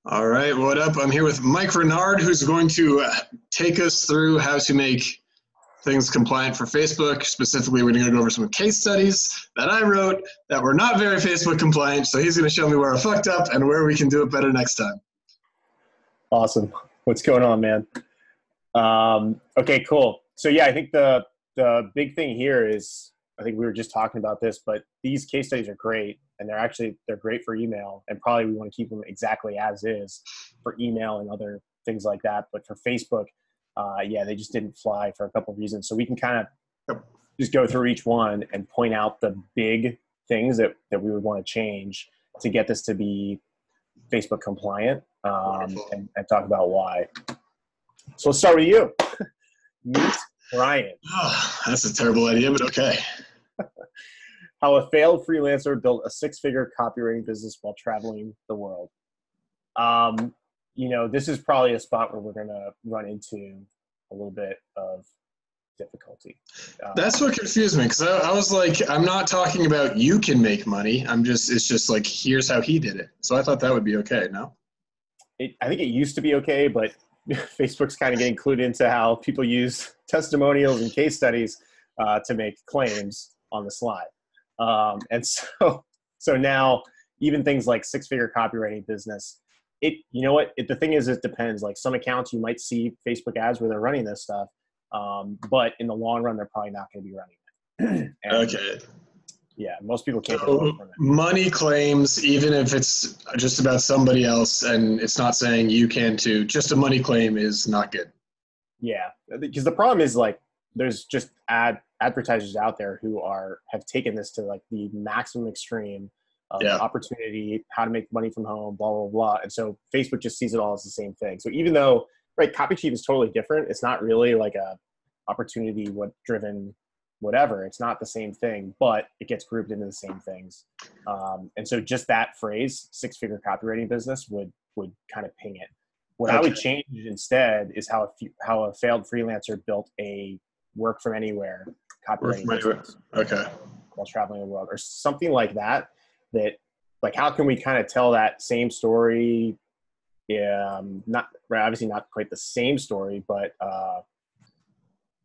All right, what up? I'm here with Mike Rinard, who's going to take us through how to make things compliant for Facebook. Specifically, we're going to go over some case studies that I wrote that were not very Facebook compliant. So he's going to show me where I fucked up and where we can do it better next time. Awesome. What's going on, man? Okay, cool. So yeah, I think the big thing here is, I think we were just talking about this, but these case studies are great, and they're great for email, and probably we want to keep them exactly as is for email and other things like that. But for Facebook, yeah, they just didn't fly for a couple of reasons. So we can kind of just go through each one and point out the big things that we would want to change to get this to be Facebook compliant, and talk about why. So let's start with you. Meet Brian. Oh, that's a terrible idea, but okay. How a failed freelancer built a six-figure copywriting business while traveling the world. This is probably a spot where we're going to run into a little bit of difficulty. That's what confused me, because I was like, I'm not talking about you can make money. It's just like, here's how he did it. So I thought that would be okay, no? I think it used to be okay, but Facebook's kind of getting clued into how people use testimonials and case studies to make claims on the slide. And so now even things like six-figure copywriting business, the thing is, it depends. Like some accounts you might see Facebook ads where they're running this stuff, but in the long run, they're probably not going to be running it. Okay. Yeah, most people can't get So away from it. money claims, even if it's just about somebody else and it's not saying you can too, just a money claim is not good. Yeah, because the problem is, like, there's just advertisers out there who have taken this to like the maximum extreme of opportunity, how to make money from home, blah, blah, blah. And so Facebook just sees it all as the same thing. So even though, right, Copy Chief is totally different, it's not really like a opportunity driven whatever. It's not the same thing, but it gets grouped into the same things. And so just that phrase, six-figure copywriting business, would kind of ping it. What I would change instead is how a failed freelancer built a work from anywhere copywriting business while traveling the world, or something like that. That, like, how can we kind of tell that same story? Obviously not quite the same story, but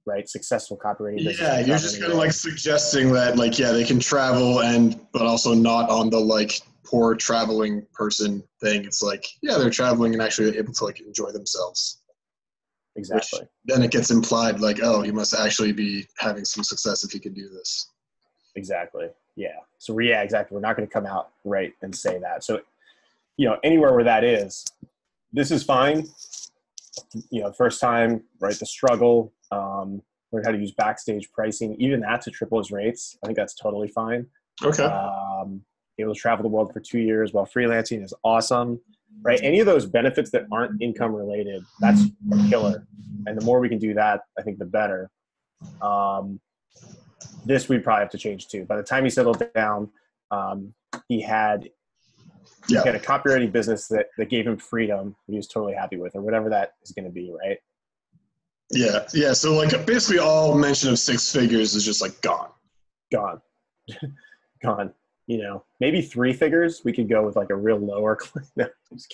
right, successful copywriting business. Yeah, you're just kind of like suggesting that, like, yeah, they can travel but also not on the like poor traveling person thing. It's like, yeah, they're traveling and actually able to like enjoy themselves. Exactly. Which then it gets implied like, oh, he must actually be having some success if he can do this. Exactly. Yeah. So yeah, exactly. We're not going to come out right and say that. So, anywhere where that is, this is fine. First time, right? The struggle, learn how to use backstage pricing, even that to triple his rates. I think that's totally fine. Okay. Able to travel the world for 2 years while freelancing is awesome, right? Any of those benefits that aren't income related, that's a killer. And the more we can do that, I think the better. This we'd probably have to change too. By the time he settled down, he had a copywriting business that gave him freedom that he was totally happy with, or whatever that is going to be, right? Yeah. Yeah. So like basically all mention of six figures is just like gone. Gone. Maybe three figures. We could go with like a real lower claim. No, I'm just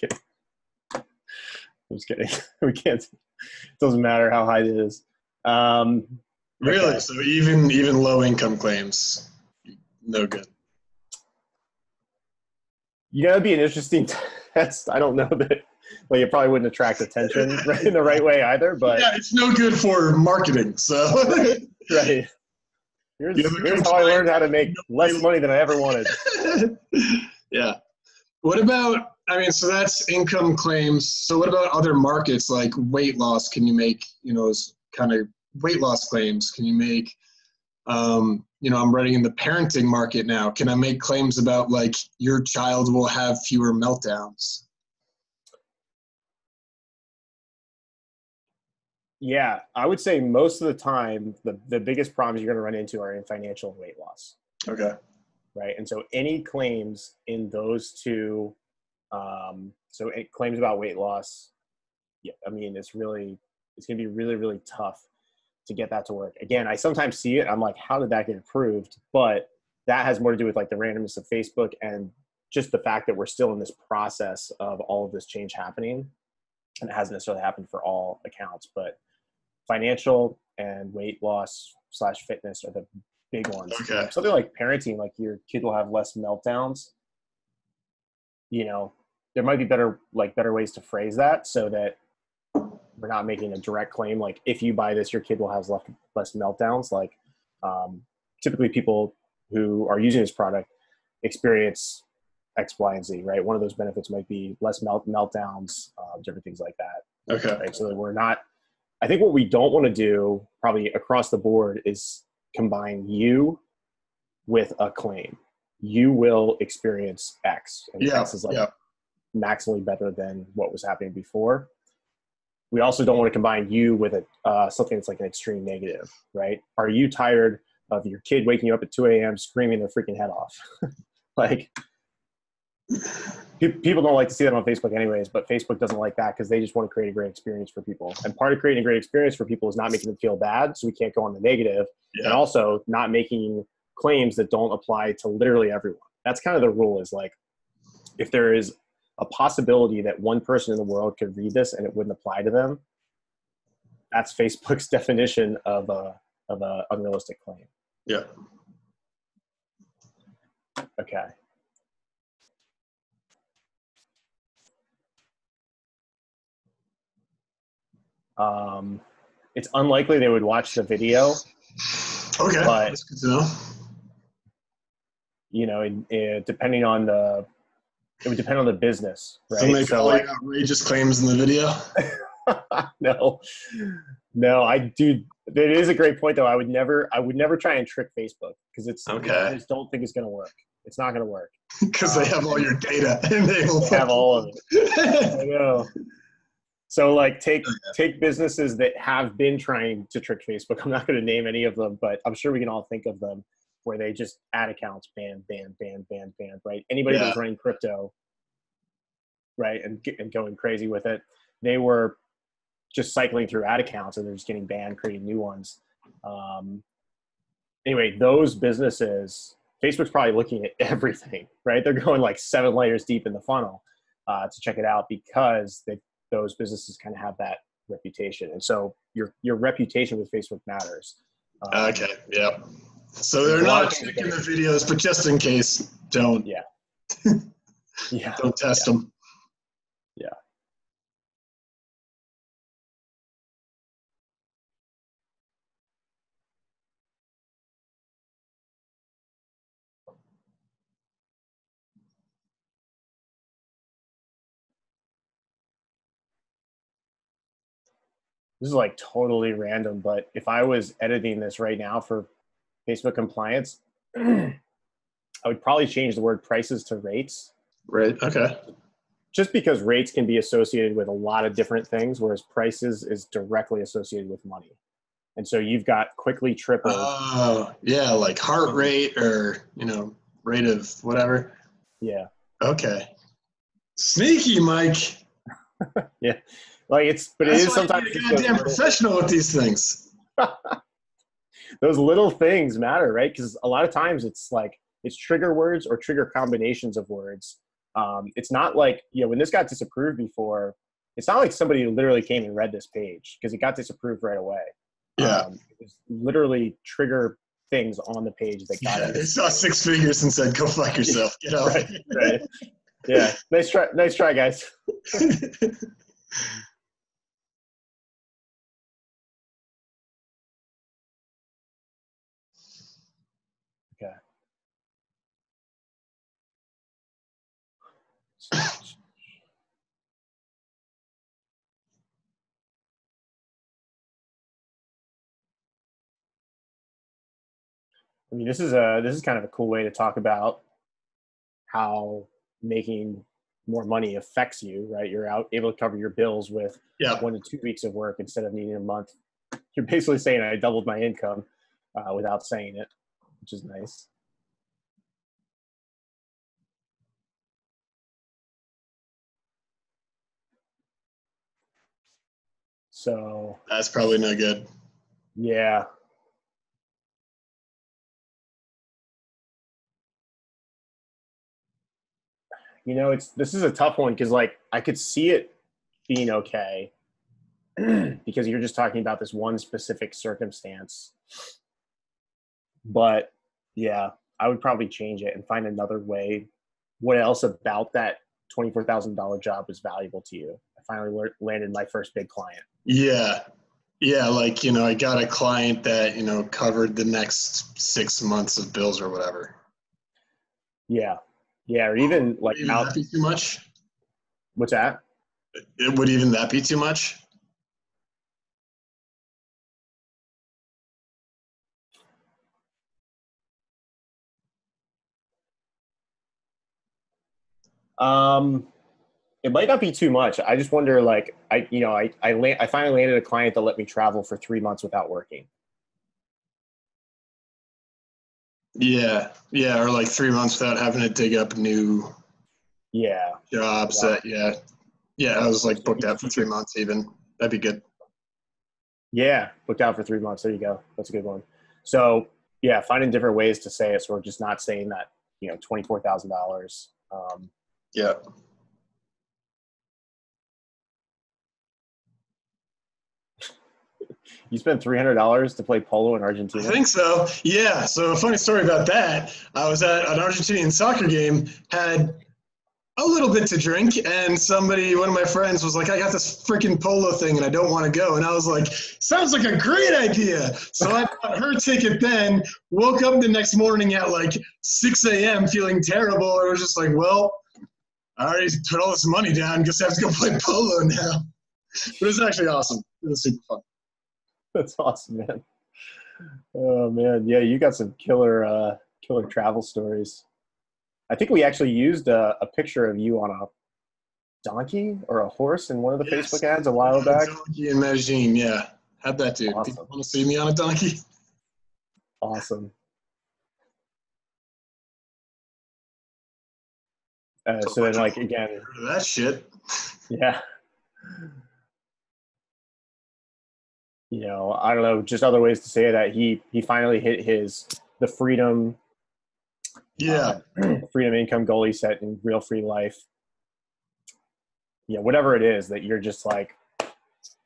kidding. We can't. It doesn't matter how high it is. Really? Okay. So even low income claims, no good. It'd be an interesting test. I don't know that. Well, you probably wouldn't attract attention in the right way either. But yeah, it's no good for marketing. So right. Here's how I learned how to make less money than I ever wanted. Yeah. What about, so that's income claims. So what about other markets like weight loss? Can you make, kind of weight loss claims? Can you make, I'm running in the parenting market now. Can I make claims about like your child will have fewer meltdowns? Yeah, I would say most of the time, the biggest problems you're going to run into are in financial and weight loss. Okay. Right. And so any claims in those two, claims about weight loss, it's going to be really, really tough to get that to work. Again, I sometimes see it. I'm like, how did that get approved? But that has more to do with like the randomness of Facebook and just the fact that we're still in this process of all of this change happening, and it hasn't necessarily happened for all accounts, but financial and weight loss / fitness are the big ones. Okay. Something like parenting, like your kid will have less meltdowns. You know, there might be better ways to phrase that so that we're not making a direct claim. Like, if you buy this, your kid will have less meltdowns. Like, typically people who are using this product experience X, Y, and Z, right? One of those benefits might be less meltdowns, different things like that. Okay. Right? So that we're not, I think what we don't want to do probably across the board is combine you with a claim. You will experience X. And X is maximally better than what was happening before. We also don't want to combine you with something that's like an extreme negative, right? Are you tired of your kid waking you up at 2 a.m. screaming their freaking head off? Like, people don't like to see that on Facebook anyways, but Facebook doesn't like that because they just want to create a great experience for people. And part of creating a great experience for people is not making them feel bad, so we can't go on the negative, and also not making claims that don't apply to literally everyone. That's kind of the rule, is like, if there is a possibility that one person in the world could read this and it wouldn't apply to them, that's Facebook's definition of a unrealistic claim. Yeah. Okay. It's unlikely they would watch the video. Okay, but, that's good to know. You know, depending on it would depend on the business, right? So make all like outrageous claims in the video. No, I do. It is a great point, though. I would never try and trick Facebook, because I just don't think it's going to work. It's not going to work. Because they have all your data and they will have all of it. I know. So, like, take businesses that have been trying to trick Facebook. I'm not going to name any of them, but I'm sure we can all think of them, where they just ad accounts ban, right? Anybody that was running crypto, right, and going crazy with it, they were just cycling through ad accounts and they're just getting banned, creating new ones. Anyway, those businesses, Facebook's probably looking at everything, right? They're going like 7 layers deep in the funnel to check it out, because those businesses kind of have that reputation. And so your reputation with Facebook matters. Okay, yeah. So they're not checking the videos, but just in case, don't. Yeah. Yeah. Don't test them. Yeah. This is like totally random, but if I was editing this right now for Facebook compliance, I would probably change the word prices to rates. Right. Okay. Just because rates can be associated with a lot of different things, whereas prices is directly associated with money. And so you've got quickly tripled. Oh, yeah, like heart rate, or, rate of whatever. Yeah. Okay. Sneaky, Mike. Yeah. Like it is sometimes you're a goddamn professional with these things. Those little things matter, right? Because a lot of times it's trigger words or trigger combinations of words. It's not like, when this got disapproved before, it's not like somebody literally came and read this page, because it got disapproved right away. Yeah. It's literally trigger things on the page that got it. They saw 6 figures and said, "Go fuck yourself. Get out." Right. Yeah. Nice try, guys. Okay. I mean, this is kind of a cool way to talk about how making more money affects you, right? You're able to cover your bills with 1 to 2 weeks of work instead of needing a month. You're basically saying I doubled my income without saying it, which is nice. So that's probably no good. Yeah. this is a tough one because like I could see it being okay because you're just talking about this one specific circumstance. But yeah, I would probably change it and find another way. What else about that $24,000 job was valuable to you? I finally landed my first big client. Yeah. Yeah. Like, I got a client that, covered the next 6 months of bills or whatever. Yeah. Yeah. Or even like would that be too much? What's that? Would even that be too much? It might not be too much. I just wonder, like, I finally landed a client that let me travel for 3 months without working. Yeah. Yeah. Or like 3 months without having to dig up new jobs Yeah. I was like booked out for 3 months even. That'd be good. Yeah. Booked out for 3 months. There you go. That's a good one. So yeah, finding different ways to say it. So we're just not saying that, $24,000. Yeah. You spent $300 to play polo in Argentina? I think so. Yeah. So a funny story about that. I was at an Argentinian soccer game, had a little bit to drink, and one of my friends was like, I got this freaking polo thing and I don't want to go. And I was like, sounds like a great idea. So I bought her ticket then, woke up the next morning at like 6 a.m. feeling terrible. And I was just like, well, I already put all this money down. Guess I have to go play polo now. But it was actually awesome. It was super fun. That's awesome, man. Oh man. Yeah. You got some killer travel stories. I think we actually used a picture of you on a donkey or a horse in one of the Facebook ads a while back. Donkey in Medellin, yeah. Had that dude. Awesome. People want to see me on a donkey? Awesome. So then, like, again. That shit. Yeah. I don't know, just other ways to say that he finally hit the freedom. Yeah. Freedom income goal he set in Real Free Life. Yeah, whatever it is that you're just like,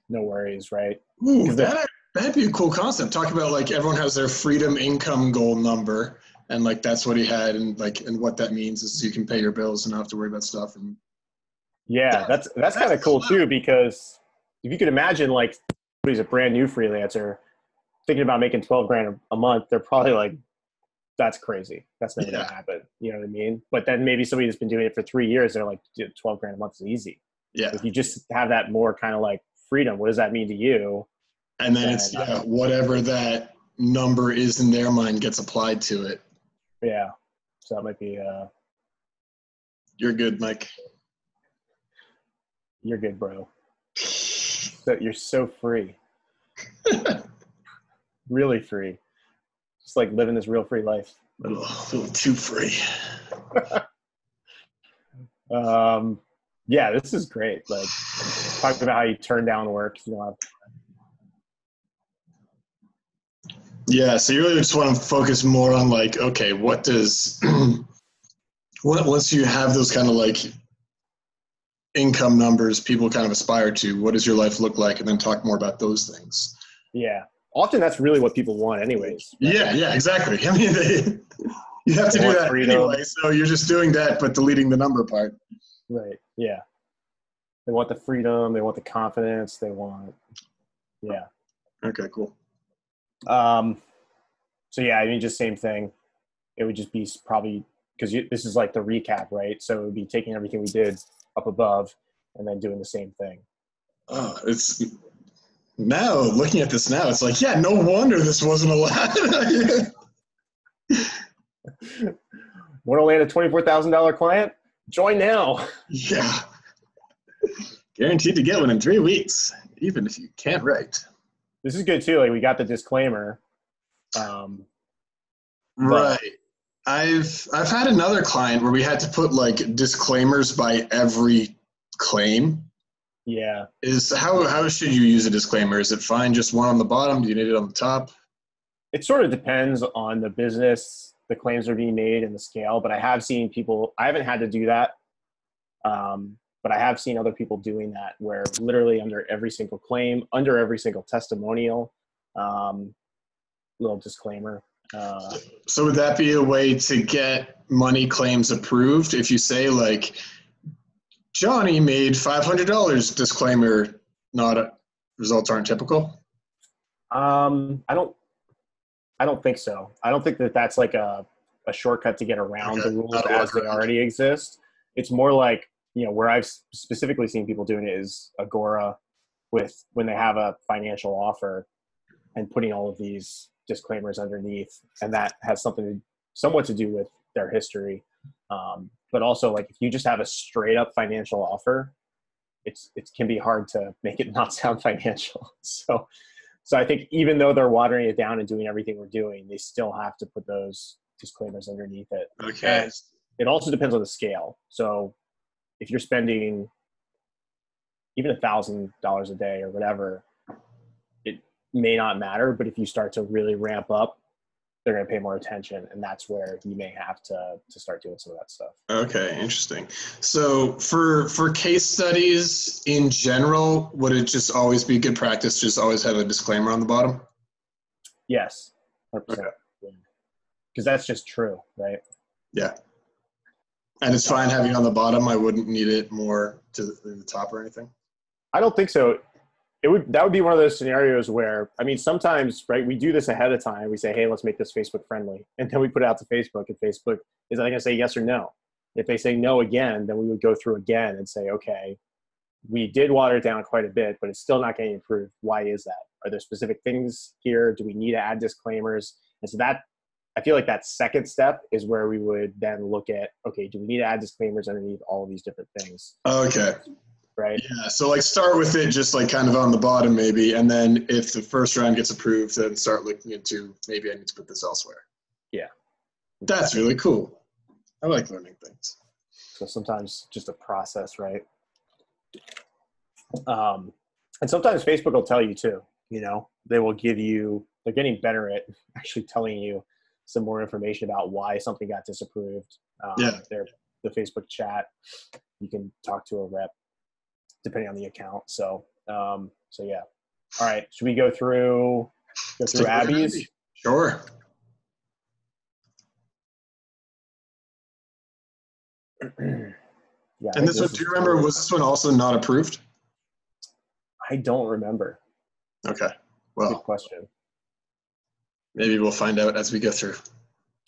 no worries, right? Ooh, that'd be a cool concept. Talk about like everyone has their freedom income goal number, and like that's what he had, and what that means is you can pay your bills and not have to worry about stuff. And yeah, that's kind of cool too, because if you could imagine like he's a brand new freelancer thinking about making 12 grand a month, they're probably like, that's crazy. That's never going to happen. You know what I mean? But then maybe somebody that's been doing it for 3 years, they're like, 12 grand a month is easy. Yeah. If you just have that more kind of like freedom, what does that mean to you? And then it's whatever that number is in their mind gets applied to it. Yeah. So that might be You're good, Mike. You're good, bro. So you're so free. Really free. Just like living this real free life. A little too free. Yeah, this is great. Like, talking about how you turn down work. Yeah, so you really just want to focus more on like, okay, what does once you have those kind of like income numbers people kind of aspire to, what does your life look like, and then talk more about those things. Yeah, often that's really what people want, anyways. Right? Yeah, exactly. I mean, you have to do that anyway, so you're just doing that, but deleting the number part. Right. Yeah. They want the freedom. They want the confidence. They want. Yeah. Okay. Cool. So yeah, I mean, just same thing. It would just be probably because this is like the recap, right? So it would be taking everything we did up above and then doing the same thing. Oh, it's now looking at this now, it's like, yeah, no wonder this wasn't allowed. Want to land a $24,000 client? Join now. Yeah. Guaranteed to get one in 3 weeks, even if you can't write. This is good too. Like, we got the disclaimer. Right. I've had another client where we had to put like disclaimers by every claim. Yeah. How should you use a disclaimer? Is it fine just one on the bottom? Do you need it on the top? It sort of depends on the business, the claims are being made, and the scale. But I have seen people. I haven't had to do that But I have seen other people doing that where literally under every single claim, under every single testimonial, little disclaimer. So would that be a way to get money claims approved? If you say like, Johnny made $500, disclaimer, results aren't typical? I don't think so. I don't think that that's like a shortcut to get around the rules as they already exist. It's more like, where I've specifically seen people doing it is Agora with when they have a financial offer and putting all of these disclaimers underneath. And that has somewhat to do with their history. But also like if you just have a straight up financial offer, it can be hard to make it not sound financial. So I think even though they're watering it down and doing everything we're doing, they still have to put those disclaimers underneath it. Okay. And it also depends on the scale. So if you're spending even $1,000 a day or whatever, it may not matter. But if you start to really ramp up, they're going to pay more attention. And that's where you may have to start doing some of that stuff. Okay, interesting. So for case studies in general, would it just always be good practice to just always have a disclaimer on the bottom? Yes, 100%. Okay. Because that's just true, right? Yeah. And it's fine having it on the bottom. I wouldn't need it more to the top or anything. I don't think so. That would be one of those scenarios where, I mean, sometimes, right, we do this ahead of time. We say, hey, let's make this Facebook friendly. And then we put it out to Facebook, and Facebook is going to say yes or no. If they say no again, then we would go through again and say, okay, we did water it down quite a bit, but it's still not getting approved. Why is that? Are there specific things here? Do we need to add disclaimers? And so I feel like that second step is where we would then look at, okay, do we need to add disclaimers underneath all of these different things? Okay. Right. Yeah. So like start with it just like kind of on the bottom maybe. And then if the first round gets approved, then start looking into maybe I need to put this elsewhere. Yeah. That's really cool. I like learning things. So sometimes just a process, right? And sometimes Facebook will tell you too, they will they're getting better at actually telling you some more information about why something got disapproved. The Facebook chat, you can talk to a rep depending on the account. So yeah. All right. Should we go through Abby's? Sure. Yeah. And this one, do you remember, was this one also not approved? I don't remember. Okay. Well, good question. Maybe we'll find out as we go through.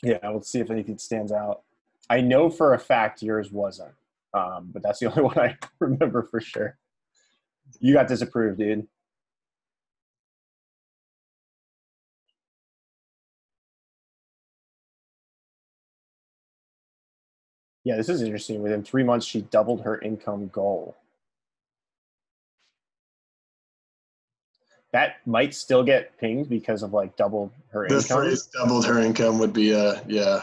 Yeah, we'll see if anything stands out. I know for a fact yours wasn't, but that's the only one I remember for sure. You got disapproved, dude. Yeah, this is interesting. Within 3 months, she doubled her income goal. That might still get pinged because of like doubled her income. The phrase doubled her income would be yeah.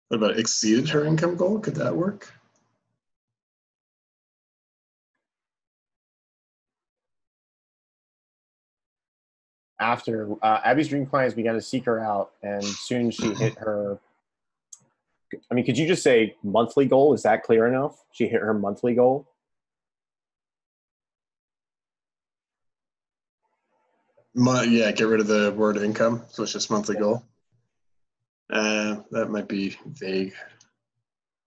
What about exceeded her income goal? Could that work? After Abby's dream clients began to seek her out, and soon she hit her. I mean, could you just say monthly goal? Is that clear enough? She hit her monthly goal. Yeah, get rid of the word income. So it's just monthly goal. That might be vague.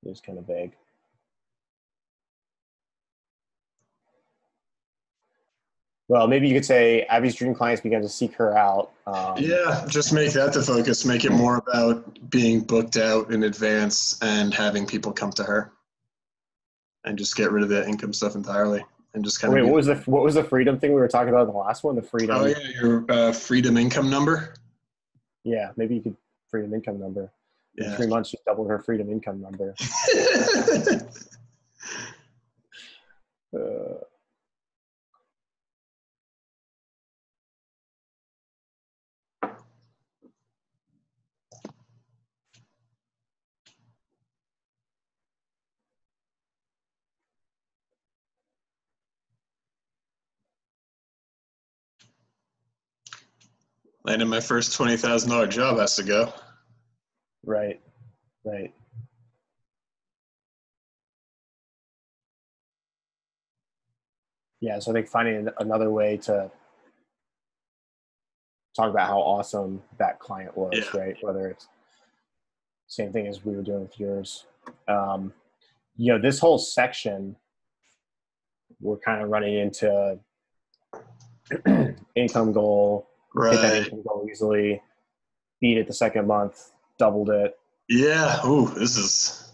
It's kind of vague. Well, maybe you could say Abby's dream clients began to seek her out. Yeah, just make that the focus. Make it more about being booked out in advance and having people come to her. And just get rid of the income stuff entirely. And just kind of. Wait, what was the freedom thing we were talking about in the last one? The freedom. Oh yeah, your freedom income number. Yeah, maybe you could freedom income number. In Yeah. 3 months, she doubled her freedom income number. Landing my first $20,000 job has to go. Right. Right. Yeah. So I think finding another way to talk about how awesome that client was, Yeah. right? Whether it's same thing as we were doing with yours. Um, this whole section, we're kind of running into income goal, hit that Right. income goal easily, beat it the second month, doubled it. Yeah. Ooh, this is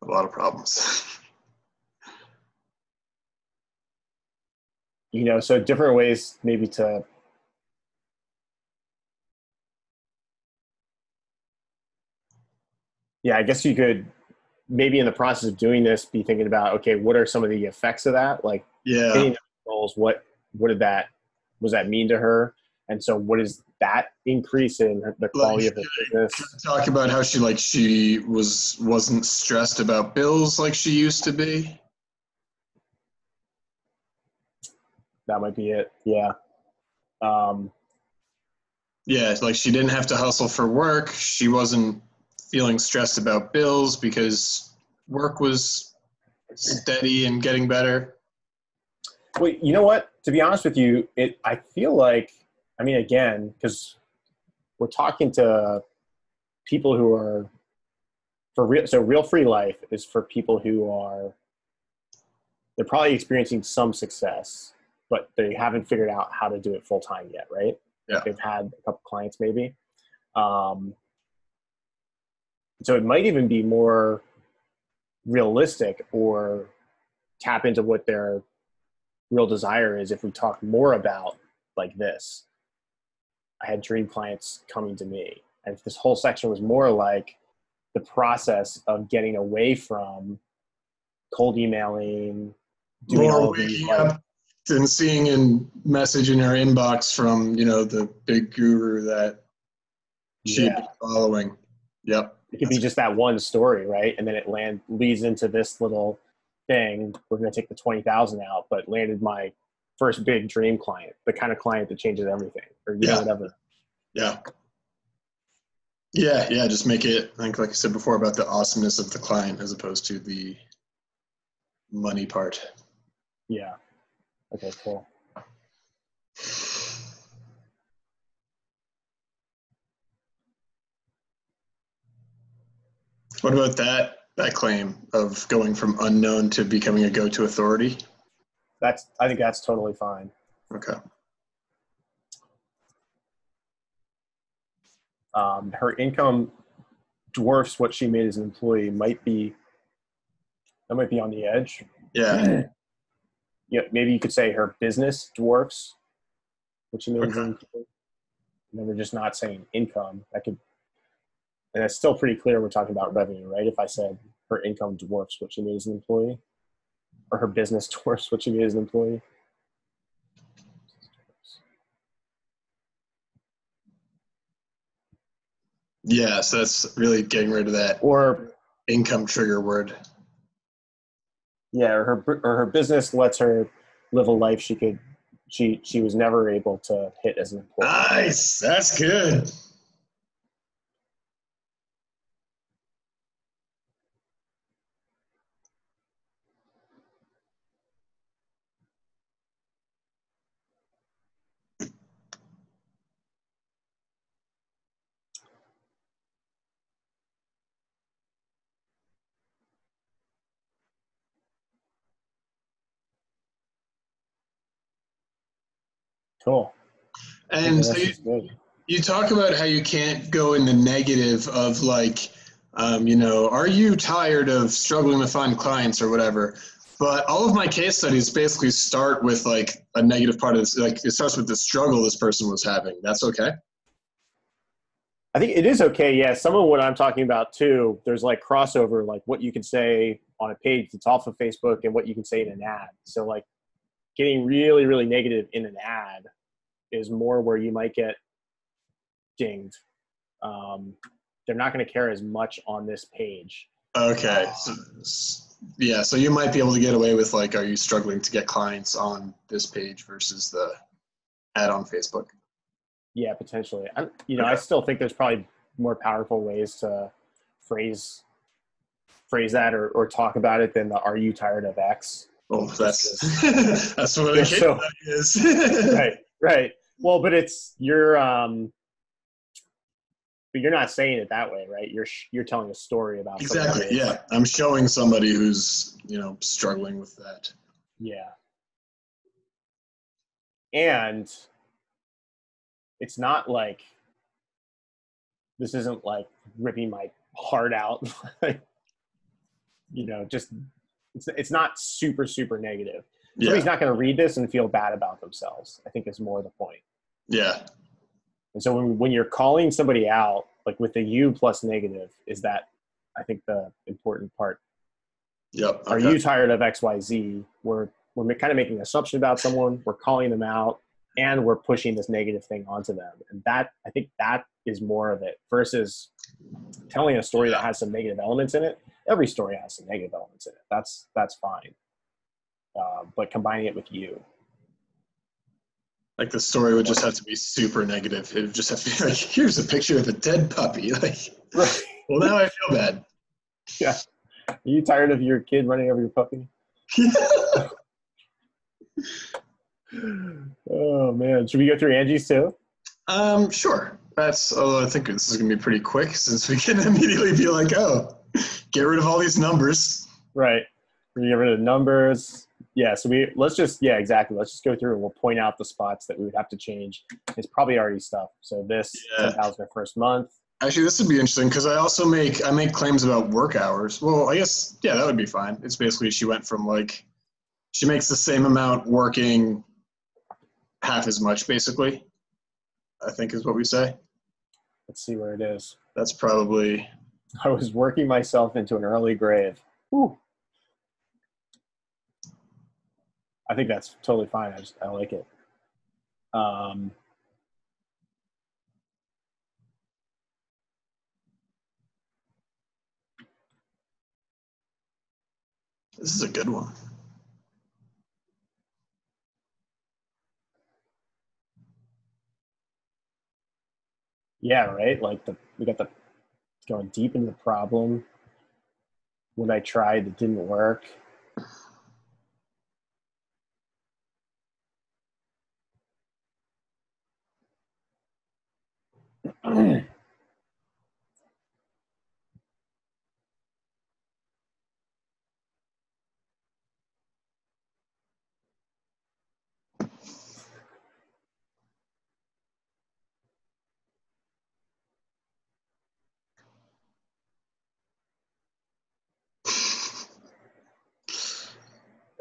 a lot of problems. So different ways maybe to, I guess you could maybe in the process of doing this be thinking about, okay, what are some of the effects of that? Like Yeah. hitting those goals, what was that mean to her? And so what is that increase in the Like, quality of her can business? I talk about how she wasn't stressed about bills like she used to be? That might be it. Yeah. Um, Yeah, like she didn't have to hustle for work. She wasn't feeling stressed about bills because work was steady and getting better. well, you know what? To be honest with you, I feel like, I mean, again, because we're talking to people who are for real. So real free life is for people who they're probably experiencing some success, but they haven't figured out how to do it full time yet, right? Yeah. They've had a couple clients maybe. Um, so it might even be more realistic or tap into what their real desire is if we talk more about like this. I had dream clients coming to me, and if this whole section was more like the process of getting away from cold emailing, doing More all of these waking like, up and seeing a message in her inbox from, the big guru that she had been yeah, following. Yep. it could be just that one story, right? And then it leads into this little thing. We're going to take the 20,000 out, but landed my first big dream client, the kind of client that changes everything, or Yeah. whatever. Yeah. Yeah. Yeah. Just make it, I think, like I said before, about the awesomeness of the client as opposed to the money part. Yeah. Okay. Cool. What about that claim of going from unknown to becoming a go-to authority? I think that's totally fine. Okay. Her income dwarfs what she made as an employee might be on the edge. Yeah. Yeah, maybe you could say her business dwarfs what she made as Okay. an employee. And then we're just not saying income. And it's still pretty clear we're talking about revenue, right? If I said her income dwarfs what she made as an employee, or her business dwarfs what she made as an employee. Yeah. So that's really getting rid of that Or income trigger word. yeah, or her business lets her live a life she was never able to hit as an employee. Nice. That's good. Cool. I think the And so rest is good. you talk about how you can't go in the negative of like, are you tired of struggling to find clients or whatever? But all of my case studies basically start with like a negative part of this. Like it starts with the struggle this person was having. That's okay. I think it is okay. Yeah, some of what I'm talking about too, there's like crossover, like what you can say on a page that's off of Facebook and what you can say in an ad. So like getting really, really negative in an ad is more where you might get dinged. They're not going to care as much on this page. Okay. Yeah. So you might be able to get away with like, are you struggling to get clients on this page versus the ad on Facebook? Yeah, potentially. I still think there's probably more powerful ways to phrase that or talk about it than the "Are you tired of X?" Oh, that's that's what a case so, study is. right. Well, but you're not saying it that way, right? You're telling a story about Exactly. Yeah, I'm showing somebody who's struggling with that. Yeah, and it's not like this isn't like ripping my heart out. Just it's not super super negative. Somebody's not going to read this and feel bad about themselves. I think is more the point. Yeah. And so when you're calling somebody out, like with the U plus negative, is that I think the important part. Yep. Okay. Are you tired of XYZ? We're kind of making an assumption about someone. We're calling them out, and we're pushing this negative thing onto them. And that I think that is more of it versus telling a story that has some negative elements in it. Every story has some negative elements in it. That's fine. But combining it with you. Like the story would just have to be super negative. It would just have to be like, here's a picture of a dead puppy. Like, right. Well, now I feel bad. Yeah. Are you tired of your kid running over your puppy? Oh man. Should we go through Angie's too? Sure. Although I think this is gonna be pretty quick since we can immediately be like, oh, get rid of all these numbers. Right. We're gonna get rid of the numbers. Yeah, so let's just go through and we'll point out the spots that we would have to change. It's probably already stuff. So this 10,000 her first month. Actually, this would be interesting because I also make claims about work hours. Well, I guess that would be fine. It's basically she went from she makes the same amount working half as much, basically. I think is what we say. Let's see where it is. That's probably. I was working myself into an early grave. Whew. I think that's totally fine. I like it. This is a good one. Yeah, right? Like we got the going deep into the problem. When I tried, it didn't work.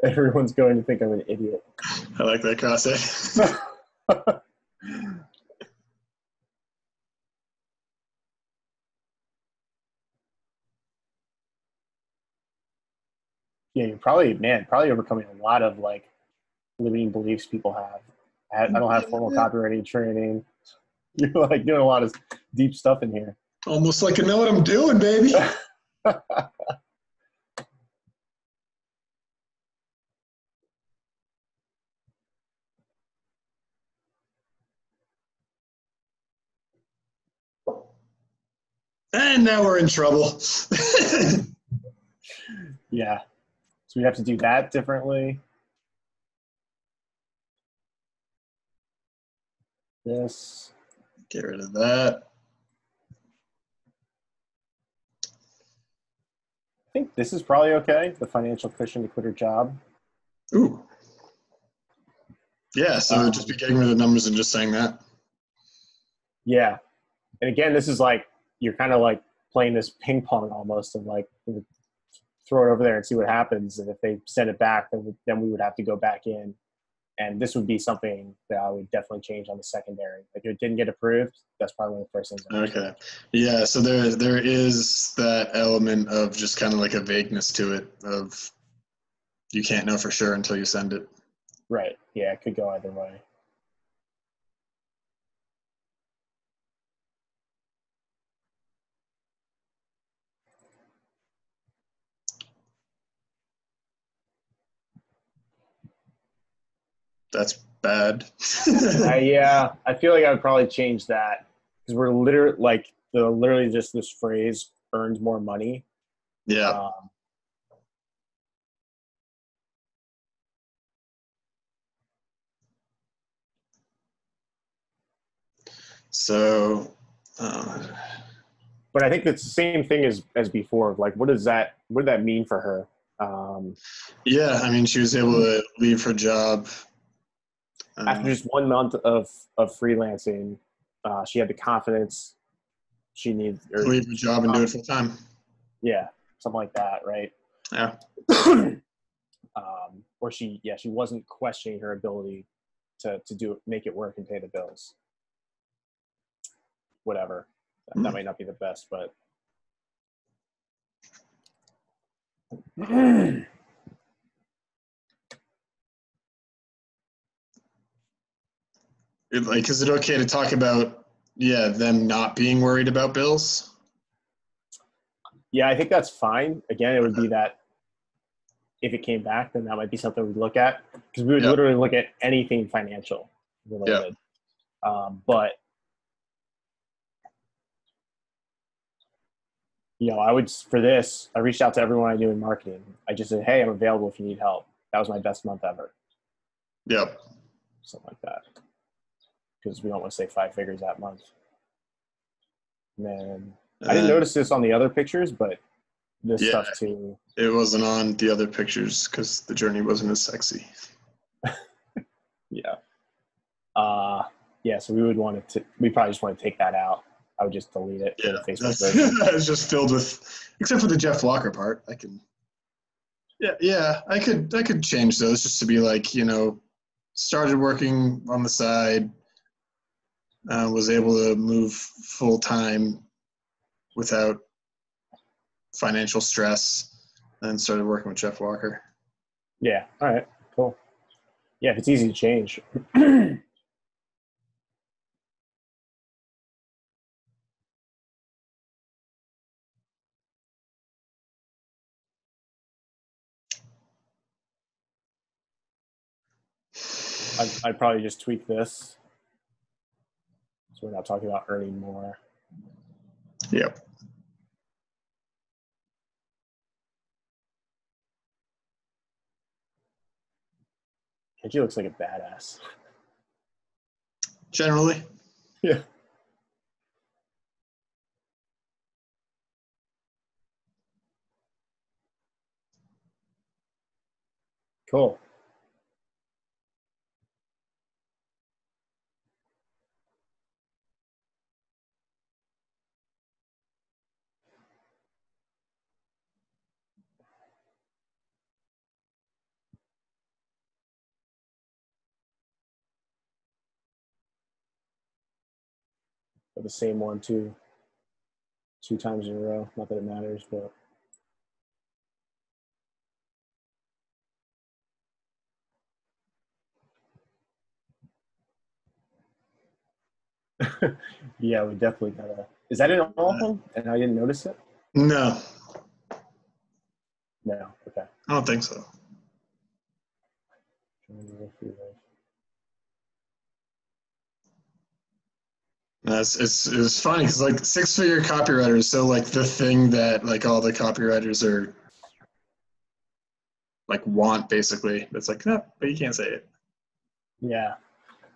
Everyone's going to think I'm an idiot. I like that cross-it. Yeah, you're probably overcoming a lot of limiting beliefs people have. I don't have formal copywriting training. You're doing a lot of deep stuff in here. Almost like I know what I'm doing, baby. And now we're in trouble. Yeah. So we have to do that differently. This. Get rid of that. I think this is probably okay. The financial cushion to quit her job. Ooh. Yeah, so just be getting rid of the numbers and just saying that. Yeah. And again, this is you're kind of playing this ping pong almost and throw it over there and see what happens. And if they send it back, then we would have to go back in. And this would be something that I would definitely change on the secondary. If it didn't get approved, that's probably one of the first things. Okay. Yeah, so there is that element of just kind of like a vagueness to it of you can't know for sure until you send it. Right. Yeah, it could go either way. that's bad. Yeah, I feel like I would probably change that because we're literally just this phrase earns more money. Yeah. So, but I think it's the same thing as before. Like, what did that mean for her? yeah, I mean, she was able to leave her job after just 1 month of freelancing. She had the confidence she needed. Leave her job and do it full time. Yeah, something like that, right? Yeah. Or she wasn't questioning her ability to do it, make it work and pay the bills. Whatever. That might not be the best, but Is it okay to talk about them not being worried about bills? Yeah, I think that's fine. Again, it would be that if it came back, then that might be something we'd look at because we would literally look at anything financial related. But I reached out to everyone I knew in marketing. I just said, hey, I'm available if you need help. That was my best month ever. Yep. Something like that. Because we don't want to say 5 figures that month. And then I didn't notice this on the other pictures, but this stuff too. It wasn't on the other pictures because the journey wasn't as sexy. Yeah. So we probably just want to take that out. I would just delete it for the Facebook version. It's just filled with, except for the Jeff Walker part. I could change those just to be like, started working on the side, was able to move full time without financial stress, and started working with Jeff Walker. Yeah. All right. Cool. Yeah, if it's easy to change. I'd probably just tweak this. So we're not talking about earning more. Yep. Angie looks like a badass. Generally. Yeah. Cool. But the same one two times in a row. Not that it matters, but yeah, we definitely gotta. Is that in all of them? And I didn't notice it? No. No. Okay. I don't think so. It's funny because like 6-figure copywriters, so like the thing that like all the copywriters are like want basically. It's like, no, but you can't say it. Yeah.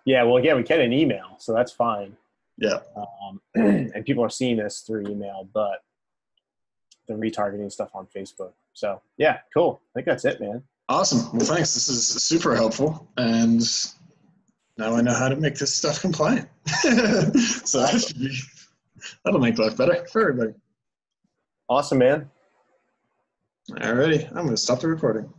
Yeah. Well, again, we get an email, so that's fine. Yeah. And people are seeing this through email, but the retargeting stuff on Facebook. So yeah, cool. I think that's it, man. Awesome. Well, thanks. This is super helpful, and now I know how to make this stuff compliant. So that'll make life better for everybody. Awesome, man. Alrighty, I'm going to stop the recording.